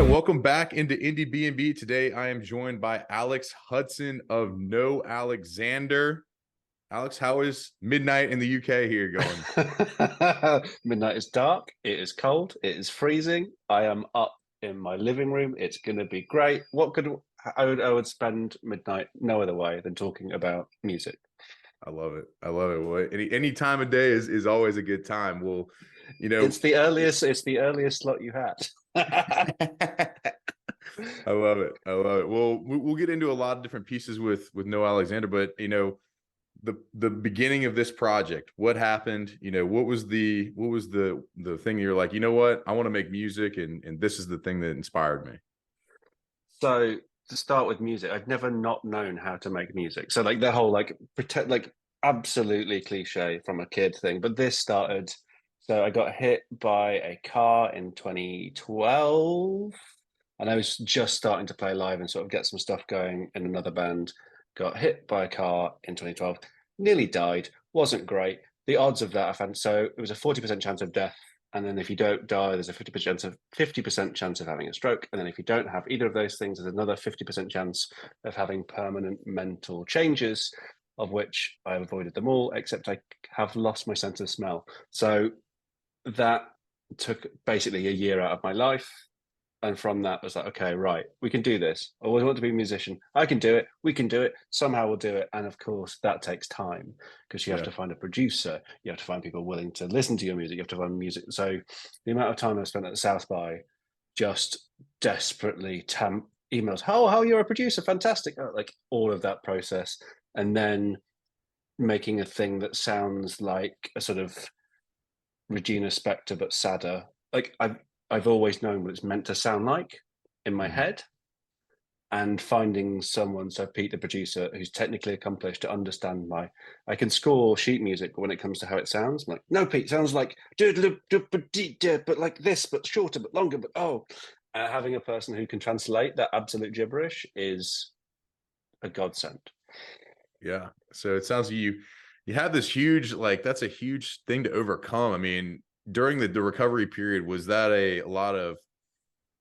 welcome back into Indiebnb. Today, I am joined by Alex Hudson of No Alexander. Alex, how is midnight in the UK here going? Midnight is dark, it is cold, it is freezing. I am up in my living room. It's going to be great. I would spend midnight no other way than talking about music. I love it. I love it. Well, any time of day is always a good time. Well, you know, It's the earliest slot you had. I love it. I love it. Well, we'll get into a lot of different pieces with No Alexander, but the beginning of this project, what happened? What was the thing you're like, you know what, I want to make music, and this is the thing that inspired me. So to start with music, I've never not known how to make music. So like the whole like pretend like absolutely cliche from a kid thing. But this started. So I got hit by a car in 2012, and I was just starting to play live and sort of get some stuff going in another band. Got hit by a car in 2012, nearly died. Wasn't great. The odds of that I found, so it was a 40% chance of death, and then if you don't die, there's a 50% chance of having a stroke. And then if you don't have either of those things, there's another 50% chance of having permanent mental changes, of which I have avoided them all, except I have lost my sense of smell. So that took basically a year out of my life. And from that, I was like, okay, right, we can do this. I always want to be a musician. I can do it. We can do it. Somehow we'll do it. And of course, that takes time because you have Yeah. to find a producer. You have to find people willing to listen to your music. You have to find music. So the amount of time I spent at the South by just desperately emails, how you're a producer, fantastic. Like all of that process. And then making a thing that sounds like a sort of Regina Spektor, but sadder. Like I've always known what it's meant to sound like in my Mhm. head, and finding someone, so Pete, the producer, who's technically accomplished to understand I can score sheet music, but when it comes to how it sounds, I'm like, no, Pete, sounds like but like this, but shorter, but longer, but having a person who can translate that absolute gibberish is a godsend. Yeah. So it sounds like you have this huge, like, that's a huge thing to overcome. I mean, during the recovery period, was that a lot of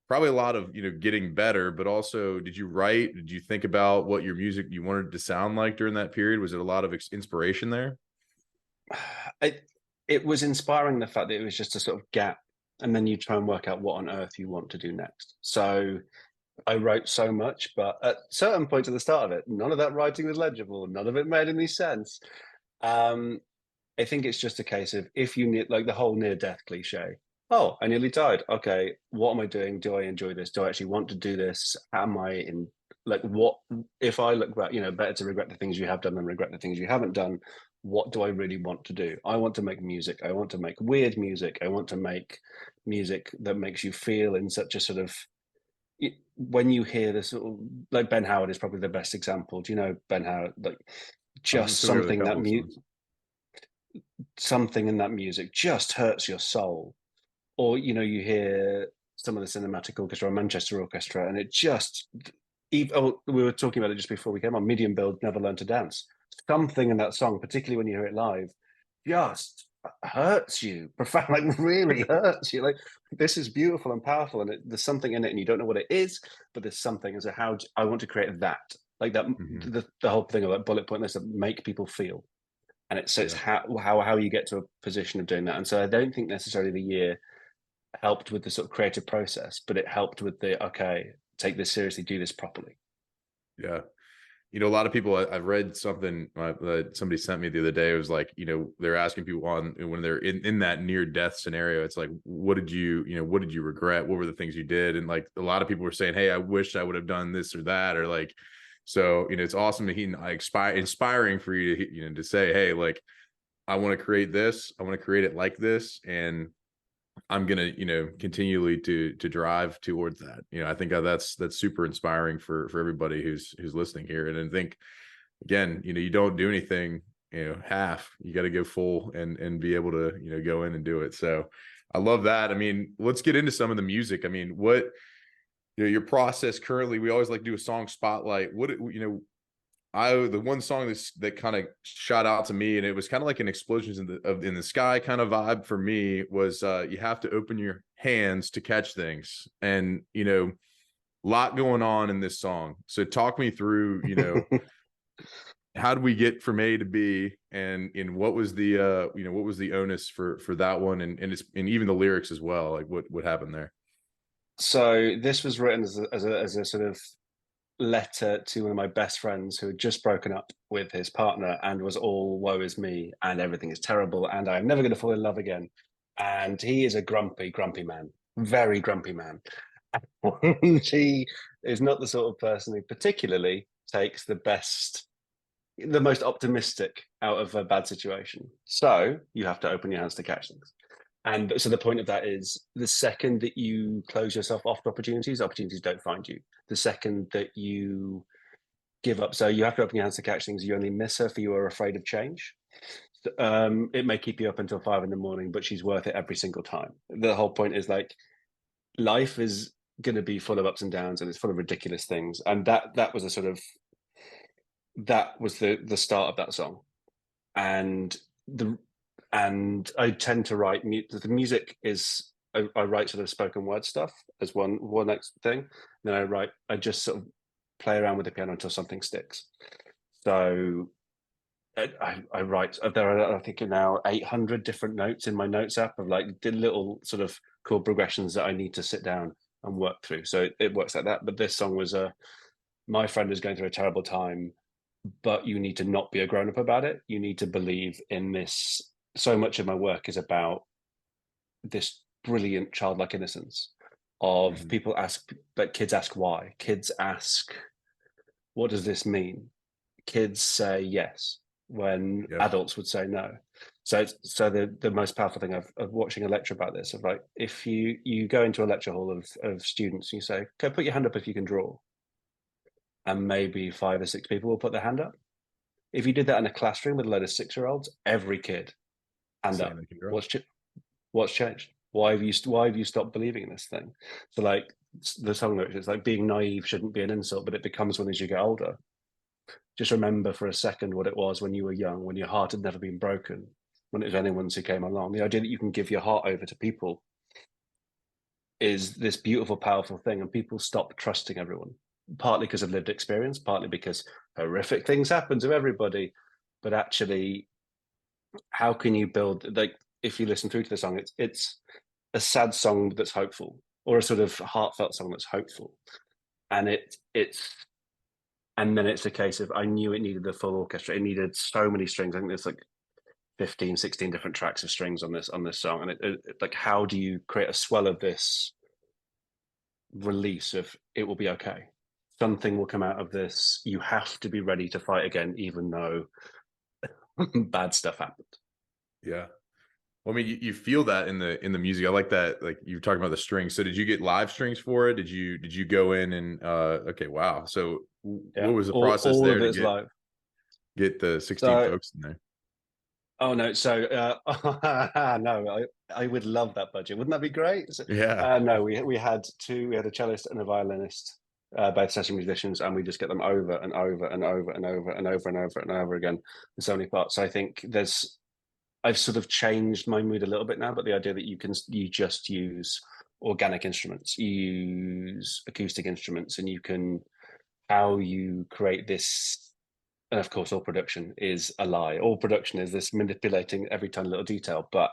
probably a lot of getting better, but also did you write, did you think about what your music you wanted to sound like during that period? Was it a lot of inspiration there? It was inspiring, the fact that it was just a sort of gap, and then you try and work out what on earth you want to do next. So I wrote so much, but at certain points at the start of it, none of that writing was legible. None of it made any sense. Um, I think it's just a case of, if you need, like the whole near death cliche. Oh, I nearly died. Okay, what am I doing? Do I enjoy this? Do I actually want to do this? Am I in, like, what if I look back, better to regret the things you have done than regret the things you haven't done. What do I really want to do? I want to make music. I want to make weird music. I want to make music that makes you feel in such a sort of, when you hear this, like Ben Howard is probably the best example. Do you know Ben Howard? Like, I'm just familiar with a couple of songs. something in that music just hurts your soul. Or you hear some of the cinematic orchestra or Manchester Orchestra, and it just, we were talking about it just before we came on. Medium Build, Never Learn to Dance. Something in that song, particularly when you hear it live, just hurts you profound, like really hurts you. Like, this is beautiful and powerful, and there's something in it, and you don't know what it is, but there's something. As a how I want to create that, like that, Hmm. the whole thing of that bullet point list, that make people feel. And it's Yeah. how you get to a position of doing that. And so I don't think necessarily the year helped with the sort of creative process, but it helped with the, okay, take this seriously, do this properly. Yeah. A lot of people, I've read something that somebody sent me the other day. It was like, they're asking people on when they're in that near death scenario. It's like, what did you regret? What were the things you did? And like a lot of people were saying, hey, I wish I would have done this or that, or like, so, it's awesome to hear, inspiring for you to, to say, hey, like, I want to create this. I want to create it like this. And I'm gonna, continually to drive towards that. I think that's super inspiring for everybody who's listening here. And I think, again, you don't do anything, half. You got to go full and be able to, go in and do it. So I love that. I mean, let's get into some of the music. I mean, what your process currently? We always like to do a song spotlight. What the one song that kind of shot out to me, and it was kind of like an explosions in the sky kind of vibe for me, was you have to open your hands to catch things. And lot going on in this song. So talk me through, how did we get from A to B, and what was the what was the onus for that one, and even the lyrics as well, like what happened there? So this was written as a sort of letter to one of my best friends who had just broken up with his partner and was all woe is me and everything is terrible and I'm never going to fall in love again. And he is a grumpy, grumpy man, very grumpy man. He is not the sort of person who particularly takes the most optimistic out of a bad situation. So you have to open your hands to catch things. And so the point of that is the second that you close yourself off to opportunities, opportunities don't find you. The second that you give up, so you have to open your hands to catch things you only miss her for you are afraid of change. It may keep you up until 5 a.m, but she's worth it every single time. The whole point is like life is going to be full of ups and downs and it's full of ridiculous things. And that was a sort of that was the start of that song. And the I tend to write the music is I write sort of spoken word stuff as one next thing. Then I just sort of play around with the piano until something sticks. So I write. There are I think now 800 different notes in my notes app of like the little sort of chord progressions that I need to sit down and work through. So it works like that. But this song was my friend is going through a terrible time, but you need to not be a grown up about it. You need to believe in this. So much of my work is about this brilliant childlike innocence of people ask, but kids ask why. Kids ask, what does this mean? Kids say yes when Yeah. adults would say no. So the most powerful thing of watching a lecture about this, of like, if you go into a lecture hall of students and you say, okay, put your hand up if you can draw, and maybe 5 or 6 people will put their hand up. If you did that in a classroom with a load of 6-year-olds, every kid hand up. What's changed? Why have you stopped believing in this thing? So like the song lyrics, it's like being naive shouldn't be an insult, but it becomes one as you get older. Just remember for a second what it was when you were young, when your heart had never been broken, when it was anyone's who came along. The idea that you can give your heart over to people is this beautiful, powerful thing, and people stop trusting everyone, partly because of lived experience, partly because horrific things happen to everybody. But actually, how can you build, like, if you listen through to the song, it's a sad song that's hopeful, or a sort of heartfelt song that's hopeful, and and then it's a case of I knew it needed the full orchestra. It needed so many strings. I think there's like 15, 16 different tracks of strings on this song, and it like, how do you create a swell of this release of it will be okay? Something will come out of this. You have to be ready to fight again, even though bad stuff happened. Yeah. Well, I mean, you feel that in the music. I like that. Like you were talking about the strings. So did you get live strings for it? Did you go in and okay, wow. So Yeah, what was the process all there of to it's live. get the 16 So folks in there? oh no, so no, I would love that budget. Wouldn't that be great? So, Yeah. no, we had a cellist and a violinist, both session musicians, and we just get them over and over and over and over and over and over and over again in so many parts. So I think I've sort of changed my mood a little bit now, but the idea that you just use organic instruments, you use acoustic instruments, and you can how you create this. And of course, all production is a lie. All production is this manipulating every tiny little detail. But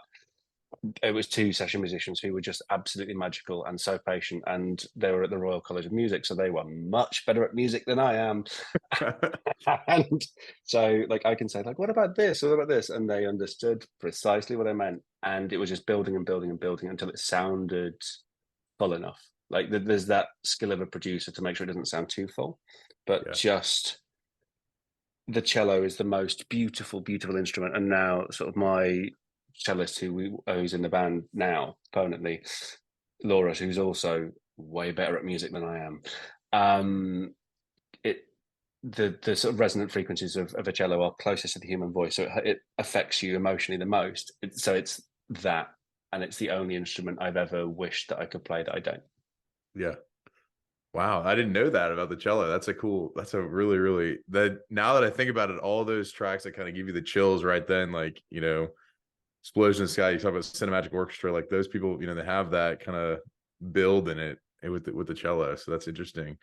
it was 2 session musicians who were just absolutely magical and so patient. And they were at the Royal College of Music, so they were much better at music than I am. And so, like, I can say, like, what about this? What about this? And they understood precisely what I meant. And it was just building and building and building until it sounded full enough. Like, there's that skill of a producer to make sure it doesn't sound too full, but Yeah. just the cello is the most beautiful, beautiful instrument. And now, sort of my cellist who's in the band now permanently, Laura, who's also way better at music than I am. It the sort of resonant frequencies of a cello are closest to the human voice, so it affects you emotionally the most. So it's that, and it's the only instrument I've ever wished that I could play that I don't. Yeah. Wow, I didn't know that about the cello. That's a really, really that now that I think about it, all those tracks that kind of give you the chills right then, like, Explosion of the Sky, you talk about cinematic orchestra, like those people, they have that kind of build in it with the cello. So that's interesting.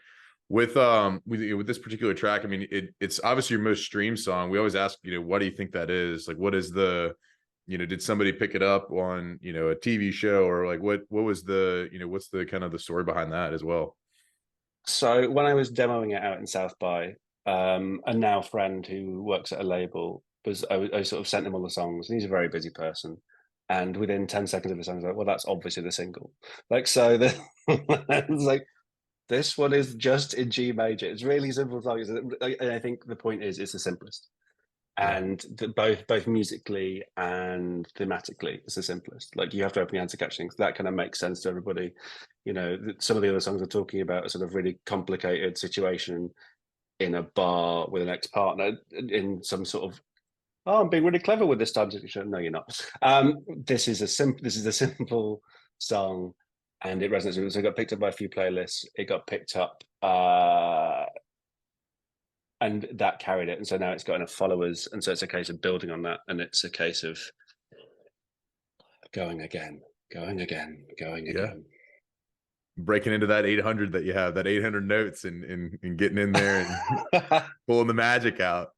With this particular track, I mean, it's obviously your most streamed song. We always ask, what do you think that is? Like, what is did somebody pick it up on, a TV show, or like what was what's the kind of the story behind that as well? So when I was demoing it out in South by, a now friend who works at a label I sort of sent him all the songs, and he's a very busy person. And within 10 seconds of the song, he's like, "Well, that's obviously the single." Like, so the it's like, this one is just in G major. It's really simple song. And I think the point is, it's the simplest, Yeah. and both musically and thematically, it's the simplest. Like, you have to open your hands to catch things. That kind of makes sense to everybody. Some of the other songs are talking about a sort of really complicated situation in a bar with an ex-partner in some sort of, oh, I'm being really clever with this time situation. No, you're not. This is a simple song, and it resonates with it. So it got picked up by a few playlists. It got picked up, and that carried it. And so now it's got enough followers, and so it's a case of building on that, and it's a case of going again, going again, going Yeah. again. Breaking into that 800 that you have, that 800 notes, and getting in there and pulling the magic out.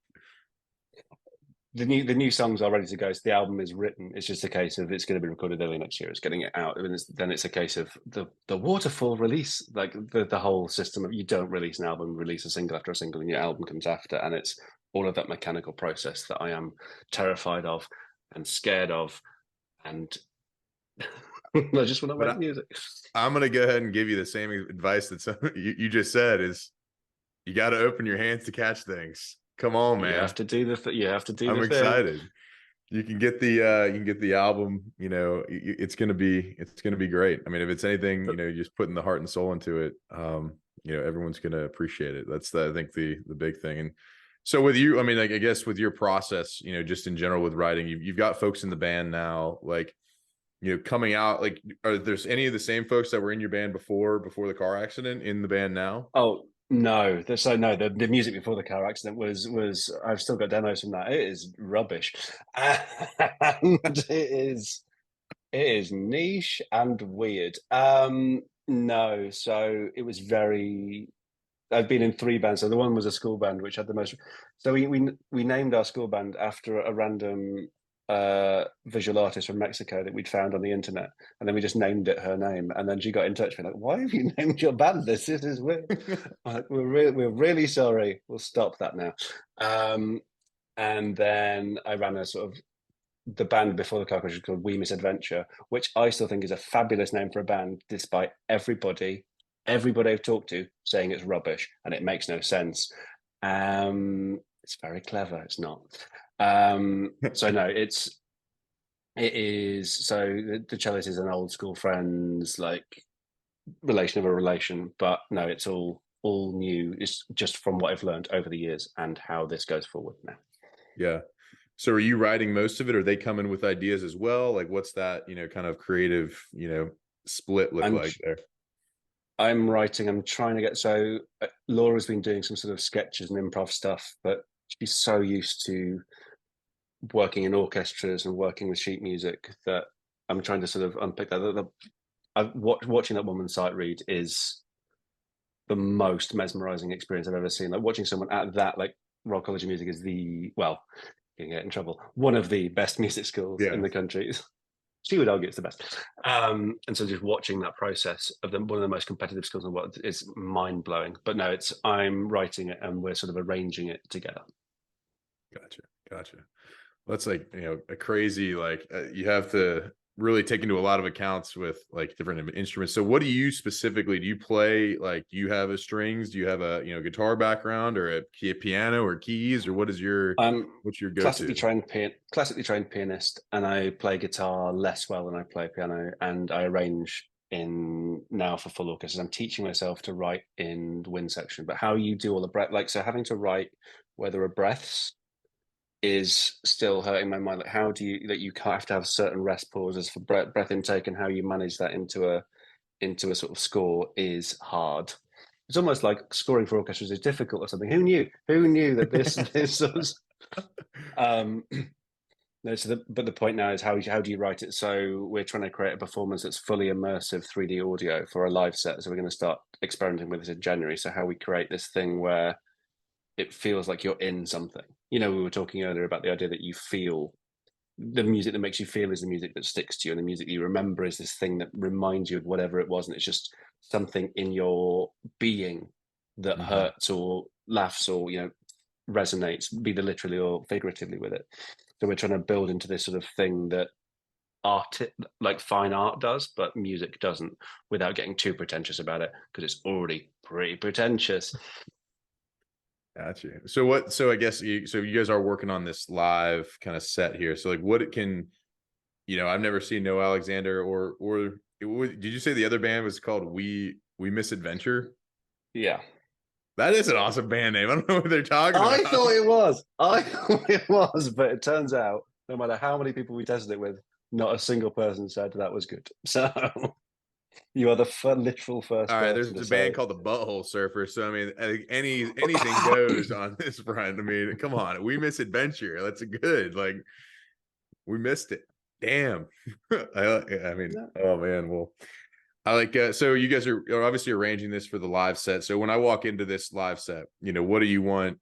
The new songs are ready to go. So the album is written. It's just a case of, it's going to be recorded early next year. It's getting it out, and then it's a case of the waterfall release, like the whole system of, you don't release an album, release a single after a single, and your album comes after, and it's all of that mechanical process that I am terrified of and scared of, and I just want to But make music. I'm gonna go ahead and give you the same advice that you just said is you got to open your hands to catch things. Come on, You man. have to do you have to do I'm the thing. excited. You can get the album, it's gonna be great. I mean, if it's anything, But just putting the heart and soul into it, everyone's gonna appreciate it. That's I think the big thing. And so with you, I mean, like, I guess with your process, just in general with writing, you've got folks in the band now, like, coming out, like, are there's any of the same folks that were in your band before the car accident in the band now? oh no, no, the music before the car accident was I've still got demos from that. It is rubbish, and it is niche and weird. No, so it was very. I've been in three bands. So the one was a school band, which had the most. So we named our school band after a random visual artist from Mexico that we'd found on the internet, and then we just named it her name. And then she got in touch with me like, "Why have you named your band this? This is weird. Like, we're really sorry. We'll stop that now." And then I ran a sort of, the band before the car crash was called We Misadventure, which I still think is a fabulous name for a band, despite everybody I've talked to saying it's rubbish and it makes no sense. It's very clever. It's not. So no, it is. So the cellist is an old school friends, like, relation of a relation, but no, it's all new. It's just from what I've learned over the years and how this goes forward now. Yeah. So are you writing most of it? Or are they coming with ideas as well? Like, what's that, kind of creative, split look I'm like there? I'm writing. I'm trying to get, so Laura's been doing some sort of sketches and improv stuff, but she's so used to working in orchestras and working with sheet music that I'm trying to sort of unpick that. Watching that woman sight read is the most mesmerizing experience I've ever seen. Like, watching someone at that, like, Royal College of Music is you can get in trouble, one of the best music schools in Yeah. the country. She would argue it's the best. And so just watching that process of one of the most competitive skills in the world is mind blowing. But no, I'm writing it and we're sort of arranging it together. Gotcha. Gotcha. That's like, a crazy, like, you have to really take into a lot of accounts with like different instruments. So what do you specifically, do you play, like, do you have a strings? Do you have a, guitar background, or a piano or keys, or I'm what's your classically go-to? trained classically trained pianist, and I play guitar less well than I play piano, and I arrange in now for full orchestras. I'm teaching myself to write in wind section, but how you do all the breath, like, so having to write where there are breaths is still hurting my mind. Like, how do you, that you can't have to have certain rest pauses for breath intake, and how you manage that into a sort of score is hard. it's almost like scoring for orchestras is difficult or something. Who knew that this this was um no, so but the point now is how do you write it? So we're trying to create a performance that's fully immersive 3D audio for a live set. So we're going to start experimenting with this in January. So how we create this thing where it feels like you're in something. You know, we were talking earlier about the idea that you feel the music that makes you feel is the music that sticks to you, and the music that you remember is this thing that reminds you of whatever it was, and it's just something in your being that Hmm. hurts or laughs or resonates, be the literally or figuratively with it. So we're trying to build into this sort of thing that art, like fine art, does, but music doesn't, without getting too pretentious about it because it's already pretty pretentious. Gotcha. So what? So I guess you guys are working on this live kind of set here. So like, what it can, I've never seen No Alexander did you say the other band was called We Misadventure? Yeah. That is an awesome band name. I don't know what they're talking I about. thought it was. I thought it was, but it turns out no matter how many people we tested it with, not a single person said that was good. So you are the literal All first right, person there's to a say band it. called the Butthole Surfer. So I mean, anything goes on this front. I mean, come on, We Misadventure. That's a good. Like, we missed it. Damn. I mean, No. oh man. Well, I like. So you guys are obviously arranging this for the live set. So when I walk into this live set, what do you want?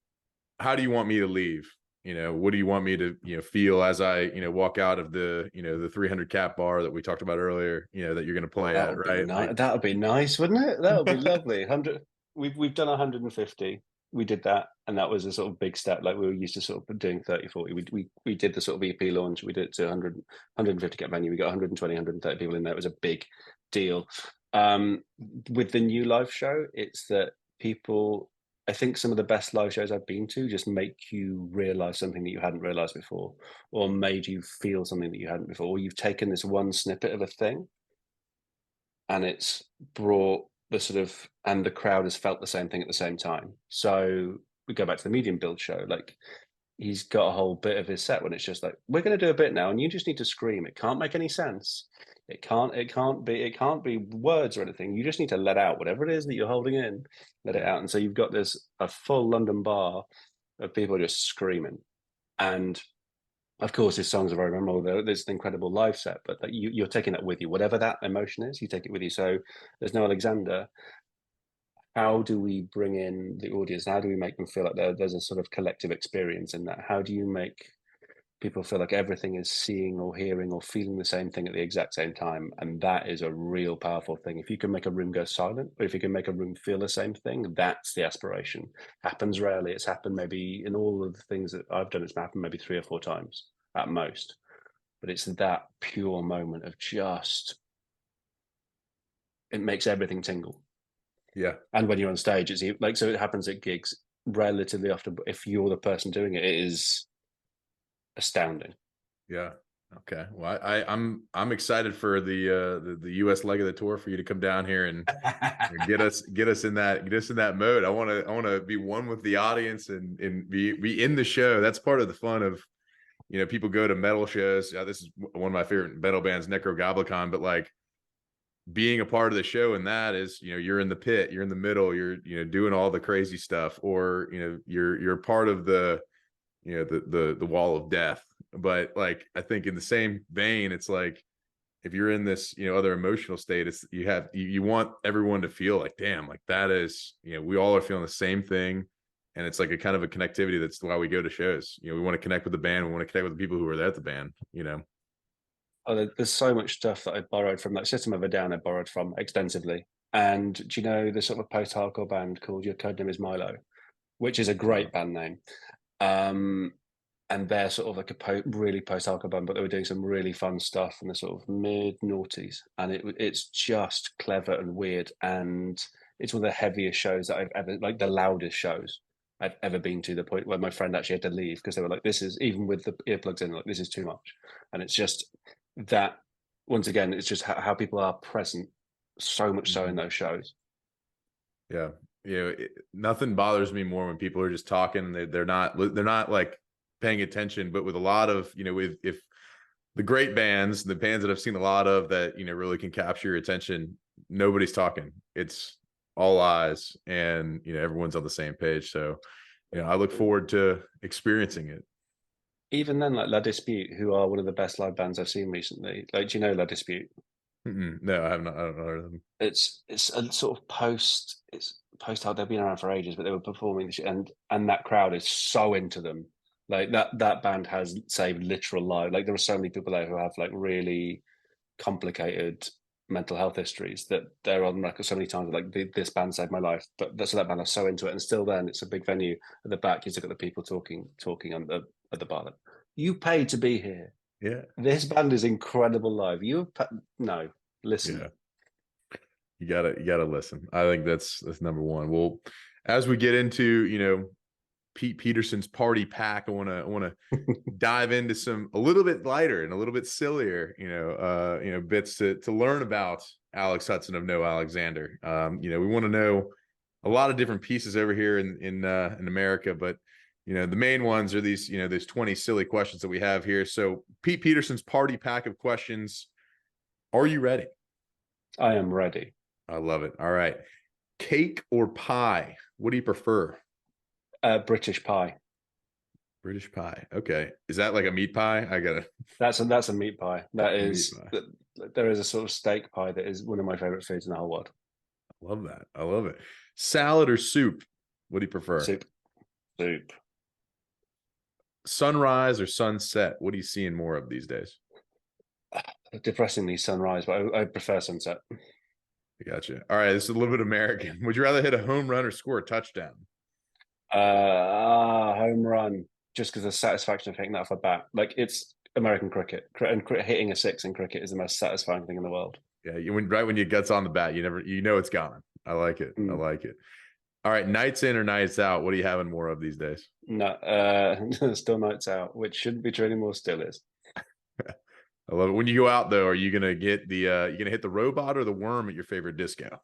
How do you want me to leave? What do you want me to feel as I walk out of the 300 cap bar that we talked about earlier? That you're going to play That at, would be right? nice. Like, That would be nice, wouldn't it? That would be lovely. 100. We've done 150. We did that, and that was a sort of big step. Like we were used to sort of doing 30, 40. We did the sort of EP launch. We did it to 100, 150 cap venue. We got 120, 130 people in there. It was a big deal. With the new live show, it's that people. I think some of the best live shows I've been to just make you realize something that you hadn't realized before, or made you feel something that you hadn't before, or you've taken this one snippet of a thing and it's brought the sort of and the crowd has felt the same thing at the same time. So we go back to the medium build show. Like he's got a whole bit of his set when it's just like we're going to do a bit now, and you just need to scream. It can't make any sense. It can't be words or anything. You just need to let out whatever it is that you're holding in, let it yeah, out. And so you've got a full London bar of people just screaming, and of course, his songs are very memorable. There's an incredible live set, but like, you're taking that with you. Whatever that emotion is, you take it with you. So there's no Alexander. How do we bring in the audience? How do we make them feel like there's a sort of collective experience in that? How do you make people feel like everything is seeing or hearing or feeling the same thing at the exact same time? And that is a real powerful thing. If you can make a room go silent, or if you can make a room feel the same thing, that's the aspiration. Happens rarely. It's happened maybe in all of the things that I've done. It's happened maybe 3 or 4 times at most, but it's that pure moment of just it makes everything tingle. yeah, And when you're on stage, it's like so it happens at gigs relatively often, but if you're the person doing it, it is astounding. yeah. Okay. Well, I'm excited for the U.S. leg of the tour for you to come down here and get us in that mode. I want to be one with the audience and be in the show. That's part of the fun of people go to metal shows. This is one of my favorite metal bands, Necrogoblicon, but like being a part of the show and that is you're in the pit, you're in the middle, you're doing all the crazy stuff, or you're part of the wall of death. But like I think in the same vein, it's like if you're in this other emotional state, it's you want everyone to feel like, damn, like that is we all are feeling the same thing. And it's like a kind of a connectivity. That's why we go to shows. We want to connect with the band, we want to connect with the people who are there at the band. Oh, there's so much stuff that I borrowed from that System of a Down. I borrowed from extensively. And do you know the sort of post-hardcore band called Your Codename Is Milo, which is a great band name. Um, and they're sort of like really post-hardcore band, but they were doing some really fun stuff in the sort of mid-noughties, and it's just clever and weird, and it's one of the heaviest shows that I've ever, like the loudest shows I've ever been to. The point where my friend actually had to leave because they were like, "This is even with the earplugs in, like this is too much," and it's just that. Once again, it's just how people are present, so much so in Mhm. those shows. Yeah. Nothing bothers me more when people are just talking. They're not like paying attention. But with a lot of with if the great bands, the bands that I've seen a lot of that really can capture your attention, nobody's talking. It's all eyes, and everyone's on the same page. So I look forward to experiencing it. Even then, like La Dispute, who are one of the best live bands I've seen recently. Like, do you know La Dispute? No, I have not. I don't know them. It's a sort of post out. They've been around for ages, but they were performing this, and that crowd is so into them. Like that band has saved literal lives. Like there are so many people there who have like really complicated mental health histories that they're on record so many times. Like this band saved my life, but that's that band are so into it, and still then it's a big venue at the back. You look at the people talking on the at the bar. Like, you paid to be here. Yeah, This band is incredible live. No, yeah. listen. You gotta listen. I think that's number one. Well, as we get into Pete Peterson's party pack, I want to dive into some a little bit lighter and a little bit sillier bits to learn about Alex Hudson of No Alexander. We want to know a lot of different pieces over here in America, but the main ones are these there's 20 silly questions that we have here. So Pete Peterson's party pack of questions. Are you ready? I am ready. I love it. All right. Cake or pie? What do you prefer? British pie. British pie. Okay. Is that like a meat pie? I gotta That's a meat pie. That a meat is pie. there is a sort of steak pie that is one of my favorite foods in the whole world. I love that. I love it. Salad or soup? What do you prefer? Soup. Soup. Sunrise or sunset? What are you seeing more of these days? Depressingly sunrise, but I prefer sunset. I gotcha. All right. This is a little bit American. Would you rather hit a home run or score a touchdown? Home run, just because the satisfaction of hitting that off a bat. Like it's American cricket, and hitting a six in cricket is the most satisfying thing in the world. Yeah. Right when you gets on the bat, you know it's gone. I like it. I like it. All right. Nights in or nights out? What are you having more of these days? No, still nights out, which shouldn't be true anymore. Still is. I love it. When you go out though, are you gonna get the you gonna hit the robot or the worm at your favorite disco?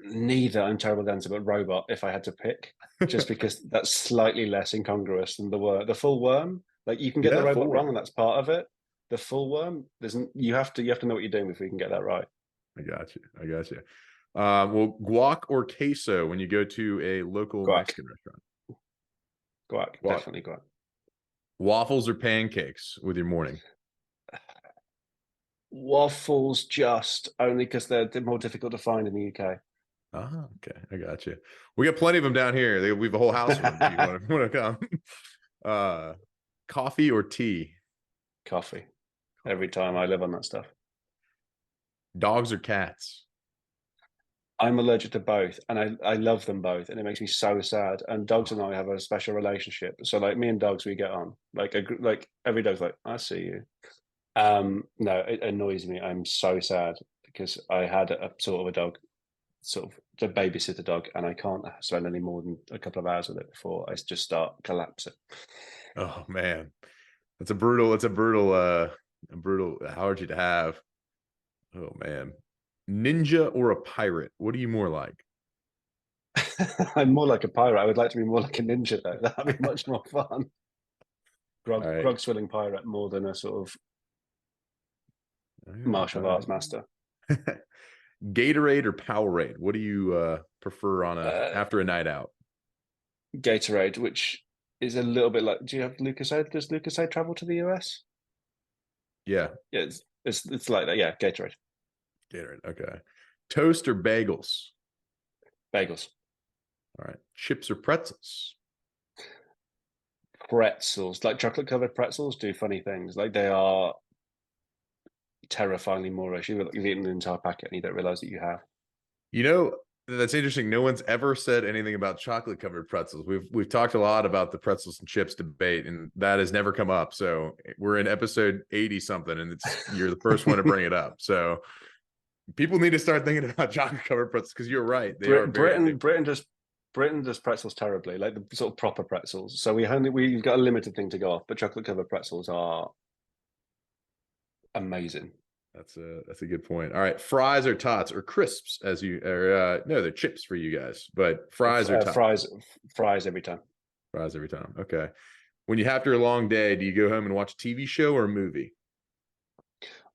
Neither. I'm terrible dancer, but robot if I had to pick, just because that's slightly less incongruous than the full worm. Like you can get the Yeah, robot full wrong, and that's part of it. The full worm, there's you have to know what you're doing before you can get that right. I got you. I got you. Well, guac or queso when you go to a local Guac, Mexican restaurant? guac, Guac. definitely guac. Waffles or pancakes with your morning? Waffles, just only because they're more difficult to find in the UK. Ah, okay. I got you. We got plenty of them down here. We have a whole house of them. If you want to come? Uh, coffee or tea? Coffee. Every time I live on that stuff. Dogs or cats? I'm allergic to both, and I love them both, and it makes me so sad. And dogs and I have a special relationship. So like me and dogs, we get on. Like every dog's like, I see you. No, it annoys me. I'm so sad because I had a sort of a dog, sort of a babysitter dog, and I can't spend any more than a couple of hours with it before I just start collapsing. Oh man, that's a brutal allergy to have. Oh man, ninja or a pirate? What are you more like? I'm more like a pirate. I would like to be more like a ninja though. That'd be much more fun. All right. Grog swilling pirate more than a sort of All right. All martial arts right. master. Gatorade or Powerade? What do you prefer on Uh, after a night out? Gatorade, which is a little bit like. Do you have Lucasade? Does Lucasade travel to the US? Yeah, Yeah, it's like that. Yeah, Gatorade, Gatorade. Okay. Toast or bagels? bagels, All right. Chips or pretzels? pretzels. Like chocolate covered pretzels do funny things. Like they are terrifyingly Moorish. You've eaten an entire packet and you don't realize that you have. You know, that's interesting. No one's ever said anything about chocolate covered pretzels. We've talked a lot about the pretzels and chips debate, and that has never come up. So we're in episode 80 something, and you're the first one to bring it up. So people need to start thinking about chocolate covered pretzels because you're right. They are very addictive. Britain does pretzels terribly, like the sort of proper pretzels. So we've got a limited thing to go off, but chocolate covered pretzels are amazing. That's a good point. All right, fries or tots or crisps as you or no, they're chips for you guys, but fries or tots? Fries every time. Fries every time. Okay. When you after a long day, do you go home and watch a TV show or a movie?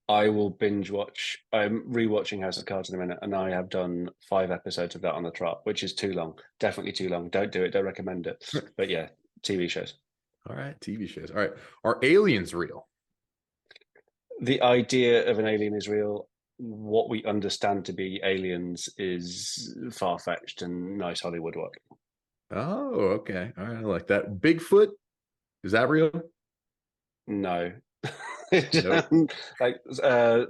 I will binge watch. I'm rewatching House of Cards in a minute, and I have done 5 episodes of that on the trot, which is too long. Definitely too long. Don't do it. Don't recommend it. But yeah, TV shows. All right, TV shows. All right, are aliens real? The idea of an alien is real. What we understand to be aliens is far-fetched and nice Hollywood work. Oh, okay. All right, I like that. Bigfoot, is that real? No. Nope. Like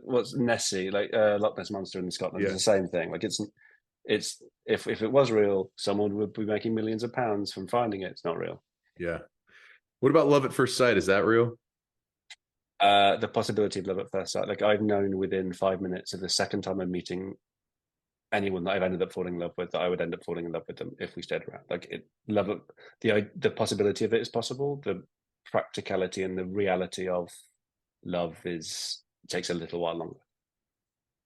what's Nessie, like Loch Ness Monster in Scotland, it's Yeah, the same thing. Like it's if it was real, someone would be making millions of pounds from finding it. It's not real. yeah. What about love at first sight? Is that real? The possibility of love at first sight. Like I've known within 5 minutes of the second time I'm meeting anyone that I've ended up falling in love with that I would end up falling in love with them if we stayed around. Like it, love, the possibility of it is possible. The practicality and the reality of love is takes a little while longer.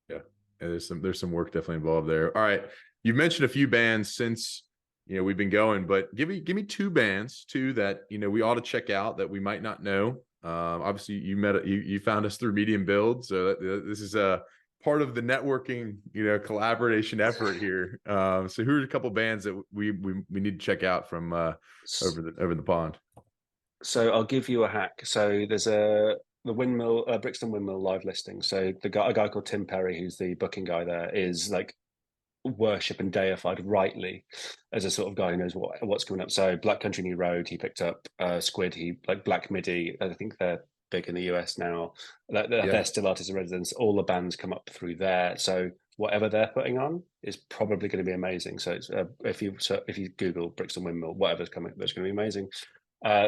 Yeah. Yeah, there's some work definitely involved there. All right. You've mentioned a few bands since we've been going, but give me two bands too that we ought to check out that we might not know. Obviously you found us through Medium Build, so this is a part of the networking collaboration effort here. So who are a couple bands that we need to check out from over the pond? So I'll give you a hack. So there's the Windmill, Brixton Windmill live listing. So a guy called Tim Perry, who's the booking guy there, is like worship and deified rightly as a sort of guy who knows what's coming up. So Black Country New Road, he picked up Squid, he like Black Midi. I think they're big in the US now. Yeah. They're still artists in residence. All the bands come up through there. So whatever they're putting on is probably going to be amazing. So it's, if you Google Brixton Windmill, whatever's coming, that's going to be amazing.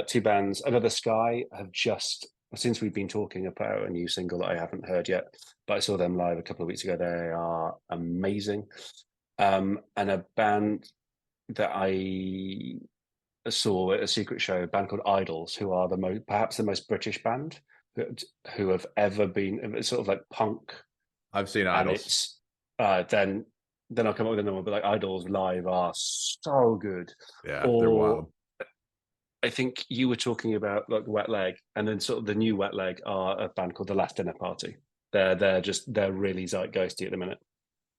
Two bands, Another Sky, have just since we've been talking about a new single that I haven't heard yet, but I saw them live a couple of weeks ago. They are amazing. And a band that I saw at a secret show, a band called Idols, who are perhaps the most British band who have ever been. It's sort of like punk, I've seen and Idols. it's then I'll come up with another one, but like Idols live are so good. Yeah, they're Or wild. I think you were talking about like Wet Leg, and then sort of the new Wet Leg are a band called The Last Dinner Party. They're really zeitgeisty at the minute.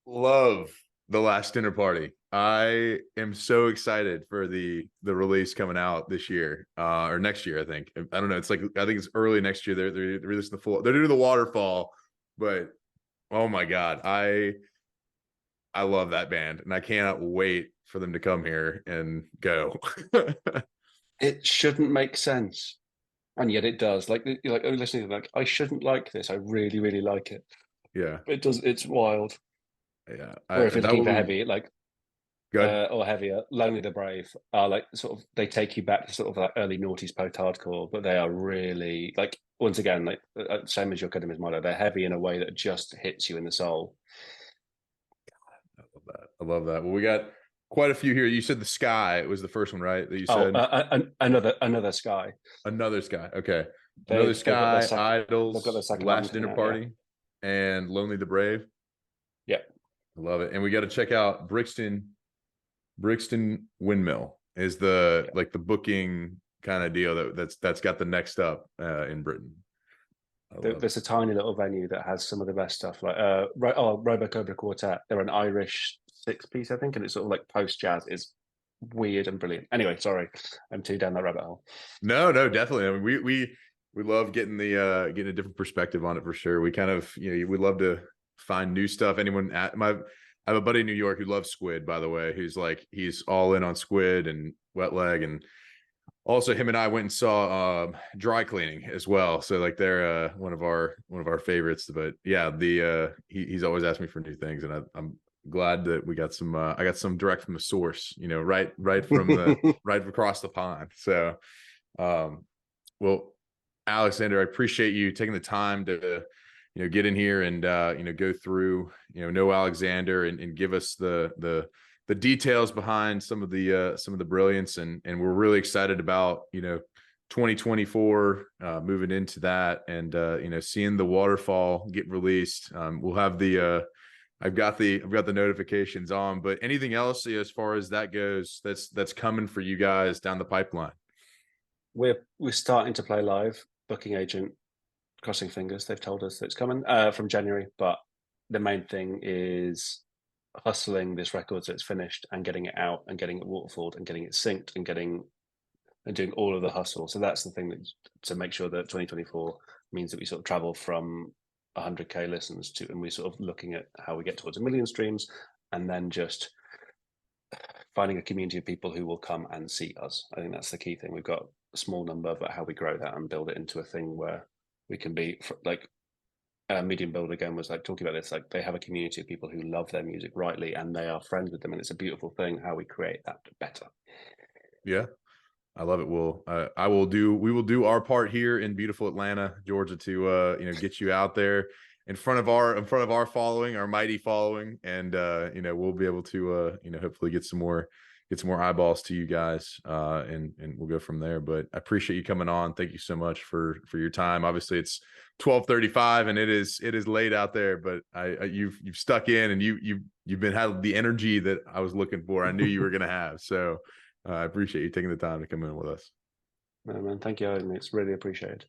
Love The Last Dinner Party. I am so excited for the release coming out this year or next year. I think. I don't know. It's like I think it's early next year. They're releasing the full. They're doing the waterfall, but oh my god, I love that band, and I cannot wait for them to come here and go. It shouldn't make sense, and yet it does. Like you're like listening to them, like I shouldn't like this. I really, really like it. Yeah, It does. It's wild. yeah. Or if you're That looking will for be heavy, like good. or heavier, Lonely the Brave are like sort of they take you back to sort of like early noughties post hardcore, but they are really like once again like same as your Cuddim is Milo. They're heavy in a way that just hits you in the soul. I love that. I love that. Well, we got quite a few here. You said The Sky was the first one, right? That you Oh, said another Sky. Another Sky. Okay. Another They've got their Sky, they've got their Idols, second album Last coming Dinner out. Yeah, Party, and Lonely the Brave. yeah. I love it. And we got to check out Brixton Windmill is the Yeah. like the booking kind of deal that's got the next up in Britain. I love it. There's a tiny little venue that has some of the best stuff, like Robo Cobra Quartet. They're an Irish six-piece, I think, and it's sort of like post jazz. It's weird and brilliant. Anyway, sorry, I'm too down that rabbit hole. No, no, definitely. I mean, we love getting getting a different perspective on it for sure. We kind of we love to find new stuff. I have a buddy in New York who loves Squid, by the way, who's like he's all in on Squid and Wet Leg, and also him and I went and saw Dry Cleaning as well. So like they're one of our favorites. But yeah, he's always asked me for new things, and I'm glad that we got some I got some direct from the source, right from the right across the pond. So well, Alexander, I appreciate you taking the time to get in here and go through know Alexander and give us the details behind some of the brilliance, and we're really excited about 2024 moving into that, and seeing the waterfall get released. We'll have the I've got the notifications on, but anything else as far as that goes that's coming for you guys down the pipeline? We're starting to play live. Booking agent crossing fingers. They've told us that it's coming from January, but the main thing is hustling this record so it's finished and getting it out and getting it waterfalled and getting it synced and getting and doing all of the hustle. So that's the thing that to make sure that 2024 means that we sort of travel from 100K listens to, and we're sort of looking at how we get towards 1 million streams, and then just finding a community of people who will come and see us. I think that's the key thing. We've got a small number, but how we grow that and build it into a thing where we can be like Medium Builder again was like talking about this, like they have a community of people who love their music rightly and they are friends with them, and it's a beautiful thing how we create that better. Yeah, I love it. We will do our part here in beautiful Atlanta, Georgia, to get you out there in front of our following, our mighty following, and we'll be able to hopefully get some more eyeballs to you guys, and we'll go from there. But I appreciate you coming on. Thank you so much for your time. Obviously, it's 12:35 and it is late out there, but you've stuck in, and you've been had the energy that I was looking for. I knew you were going to have. So I appreciate you taking the time to come in with us. No, man, thank you, Owen. It's really appreciated.